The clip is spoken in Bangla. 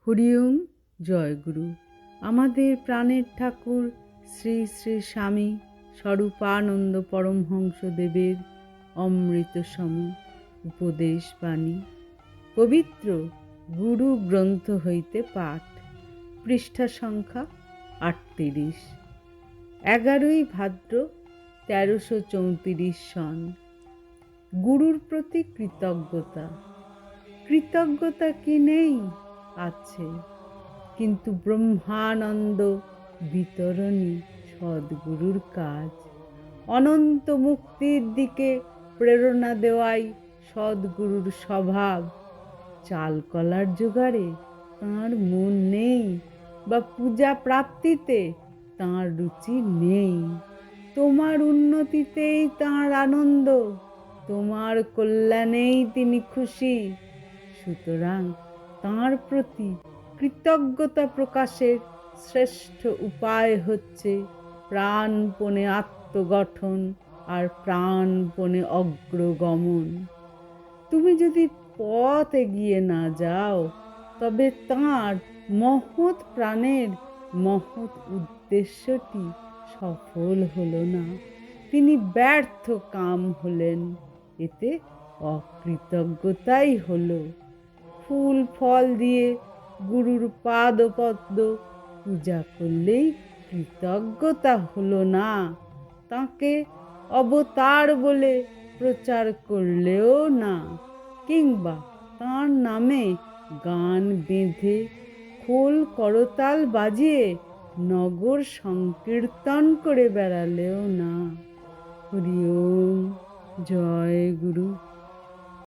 হরি ওম। জয় গুরু। আমাদের প্রাণের ঠাকুর শ্রী শ্রী স্বামী স্বরূপানন্দ পরমহংসদেবের অমৃতসম উপদেশ বাণী পবিত্র গুরু গ্রন্থ হইতে পাঠ। পৃষ্ঠা সংখ্যা 38। 11ই ভাদ্র 1334 সন। গুরুর প্রতি কৃতজ্ঞতা। কৃতজ্ঞতা কি নেই? আছে, কিন্তু ব্রহ্মানন্দ বিতরণী সদ্গুরুর কাজ। অনন্ত মুক্তির দিকে প্রেরণা দেওয়াই সদ্গুরুর স্বভাব। চাল কলার জোগাড়ে তাঁর মন নেই, বা পূজা প্রাপ্তিতে তাঁর রুচি নেই। তোমার উন্নতিতেই তাঁর আনন্দ, তোমার কল্যাণেই তিনি খুশি। সুতরাং তাঁর প্রতি কৃতজ্ঞতা প্রকাশের শ্রেষ্ঠ উপায় হচ্ছে প্রাণপণে আত্মগঠন আর প্রাণপণে অগ্রগমন। তুমি যদি পথ এগিয়ে না যাও, তবে তাঁর মহৎ প্রাণের মহৎ উদ্দেশ্যটি সফল হলো না, তিনি ব্যর্থ কাম হলেন। এতে অকৃতজ্ঞতাই হলো। ফুল ফল দিয়ে গুরুর পাদপদ্ম পূজা করলেই কৃতজ্ঞতা হলো না, তাঁকে অবতার বলে প্রচার করলেও না, কিংবা তাঁর নামে গান বেঁধে খোল করতাল বাজিয়ে নগর সংকীর্তন করে বেড়ালেও না। হরি ওম। জয় গুরু।